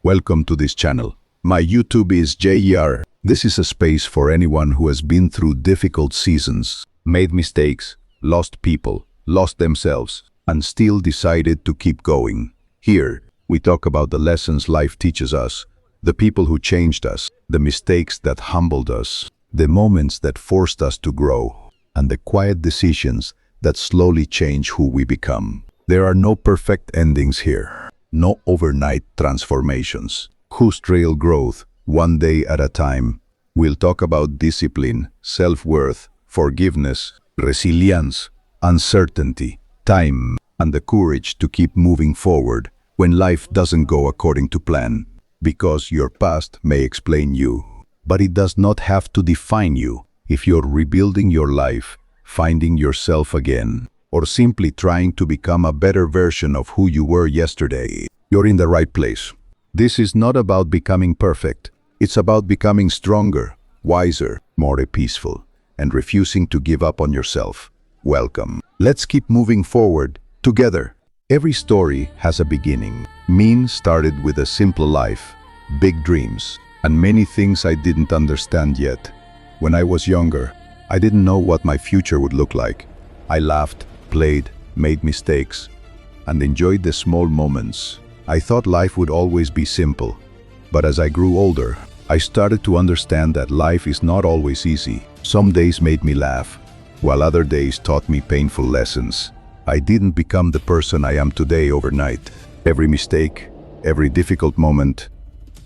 Welcome to this channel. My YouTube is JER. This is a space for anyone who has been through difficult seasons, made mistakes, lost people, lost themselves, and still decided to keep going. Here, we talk about the lessons life teaches us, the people who changed us, the mistakes that humbled us, the moments that forced us to grow, and the quiet decisions that slowly change who we become. There are no perfect endings here, no overnight transformations. Whose trail growth, one day at a time. We'll talk about discipline, self-worth, forgiveness, resilience, uncertainty, time, and the courage to keep moving forward when life doesn't go according to plan. Because your past may explain you, but it does not have to define you. If you're rebuilding your life, finding yourself again, or simply trying to become a better version of who you were yesterday, you're in the right place. This is not about becoming perfect. It's about becoming stronger, wiser, more peaceful, and refusing to give up on yourself. Welcome. Let's keep moving forward together. Every story has a beginning. Mine started with a simple life, big dreams, and many things I didn't understand yet. When I was younger, I didn't know what my future would look like. I laughed, played, made mistakes, and enjoyed the small moments. I thought life would always be simple. But as I grew older, I started to understand that life is not always easy. Some days made me laugh, while other days taught me painful lessons. I didn't become the person I am today overnight. Every mistake, every difficult moment,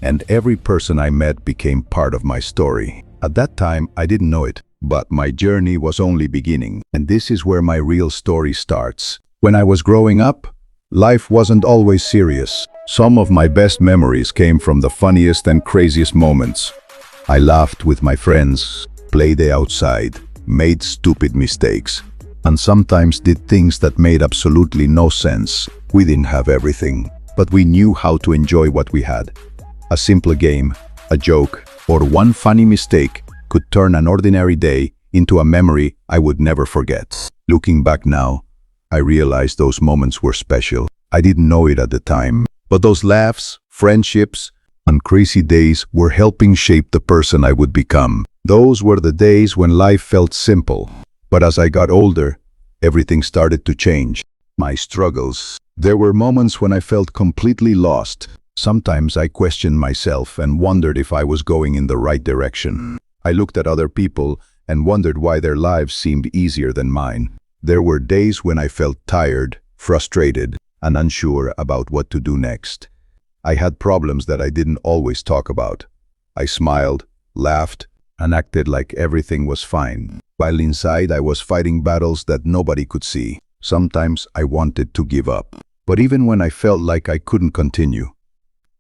and every person I met became part of my story. At that time, I didn't know it, but my journey was only beginning. And this is where my real story starts. When I was growing up, life wasn't always serious. Some of my best memories came from the funniest and craziest moments. I laughed with my friends, played outside, made stupid mistakes, and sometimes did things that made absolutely no sense. We didn't have everything, but we knew how to enjoy what we had. A simple game, a joke, or one funny mistake could turn an ordinary day into a memory I would never forget. Looking back now, I realized those moments were special. I didn't know it at the time, but those laughs, friendships, and crazy days were helping shape the person I would become. Those were the days when life felt simple. But as I got older, everything started to change. My struggles. There were moments when I felt completely lost. Sometimes I questioned myself and wondered if I was going in the right direction. I looked at other people and wondered why their lives seemed easier than mine. There were days when I felt tired, frustrated, and unsure about what to do next. I had problems that I didn't always talk about. I smiled, laughed, and acted like everything was fine, while inside I was fighting battles that nobody could see. Sometimes I wanted to give up. But even when I felt like I couldn't continue,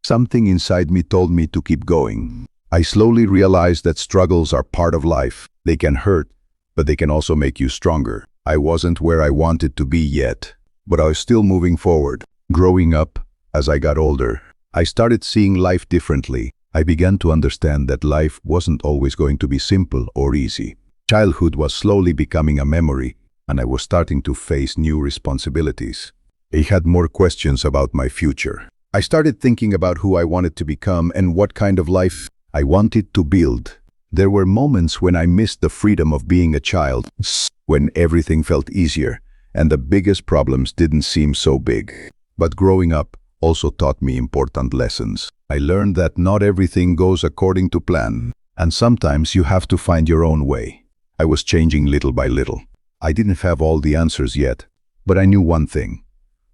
something inside me told me to keep going. I slowly realized that struggles are part of life. They can hurt, but they can also make you stronger. I wasn't where I wanted to be yet, but I was still moving forward. Growing up, as I got older, I started seeing life differently. I began to understand that life wasn't always going to be simple or easy. Childhood was slowly becoming a memory, and I was starting to face new responsibilities. I had more questions about my future. I started thinking about who I wanted to become and what kind of life I wanted to build. There were moments when I missed the freedom of being a child, when everything felt easier, and the biggest problems didn't seem so big. But growing up also taught me important lessons. I learned that not everything goes according to plan, and sometimes you have to find your own way. I was changing little by little. I didn't have all the answers yet, but I knew one thing.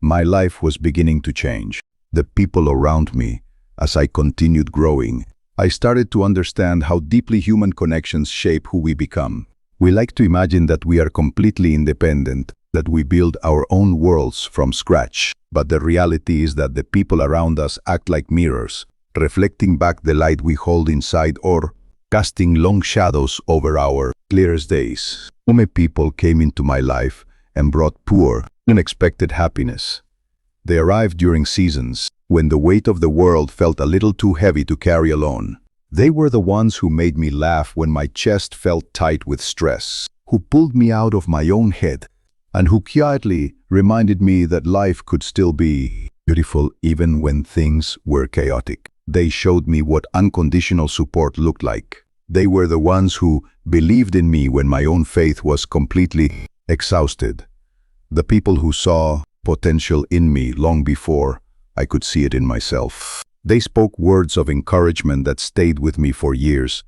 My life was beginning to change. The people around me, as I continued growing, I started to understand how deeply human connections shape who we become. We like to imagine that we are completely independent, that we build our own worlds from scratch. But the reality is that the people around us act like mirrors, reflecting back the light we hold inside or casting long shadows over our clearest days. Many people came into my life and brought poor, unexpected happiness. They arrived during seasons when the weight of the world felt a little too heavy to carry alone. They were the ones who made me laugh when my chest felt tight with stress, who pulled me out of my own head, and who quietly reminded me that life could still be beautiful even when things were chaotic. They showed me what unconditional support looked like. They were the ones who believed in me when my own faith was completely exhausted. The people who saw potential in me long before I could see it in myself. They spoke words of encouragement that stayed with me for years,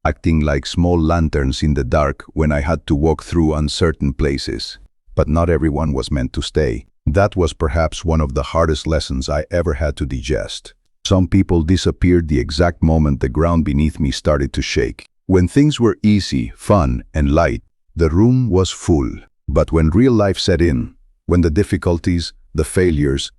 acting like small lanterns in the dark when I had to walk through uncertain places. But not everyone was meant to stay. That was perhaps one of the hardest lessons I ever had to digest. Some people disappeared the exact moment the ground beneath me started to shake. When things were easy, fun, and light, the room was full. But when real life set in, when the difficulties, the failures,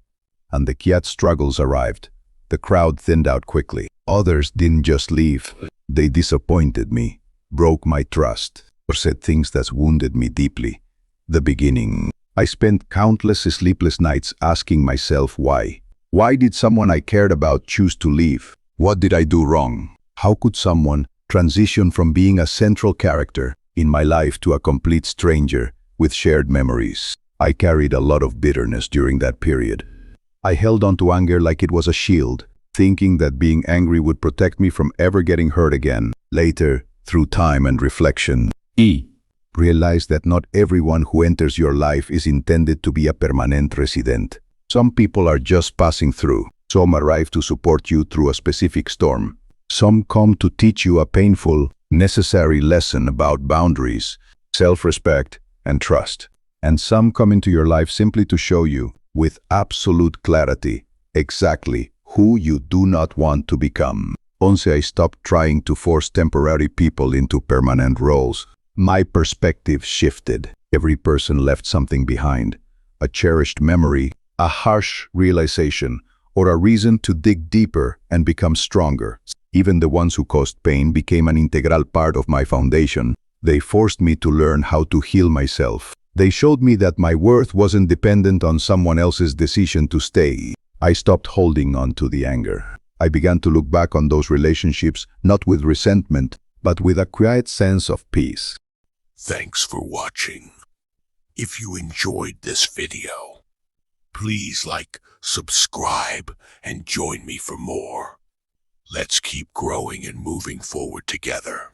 and the quiet struggles arrived, the crowd thinned out quickly. Others didn't just leave. They disappointed me, broke my trust, or said things that wounded me deeply. The beginning. I spent countless sleepless nights asking myself why. Why did someone I cared about choose to leave? What did I do wrong? How could someone transition from being a central character in my life to a complete stranger with shared memories? I carried a lot of bitterness during that period. I held on to anger like it was a shield, thinking that being angry would protect me from ever getting hurt again. Later, through time and reflection, realized that not everyone who enters your life is intended to be a permanent resident. Some people are just passing through. Some arrive to support you through a specific storm. Some come to teach you a painful, necessary lesson about boundaries, self-respect, and trust. And some come into your life simply to show you, with absolute clarity, exactly who you do not want to become. Once I stopped trying to force temporary people into permanent roles, my perspective shifted. Every person left something behind, a cherished memory, a harsh realization, or a reason to dig deeper and become stronger. Even the ones who caused pain became an integral part of my foundation. They forced me to learn how to heal myself. They showed me that my worth wasn't dependent on someone else's decision to stay. I stopped holding on to the anger. I began to look back on those relationships not with resentment, but with a quiet sense of peace. Thanks for watching. If you enjoyed this video, please like, subscribe, and join me for more. Let's keep growing and moving forward together.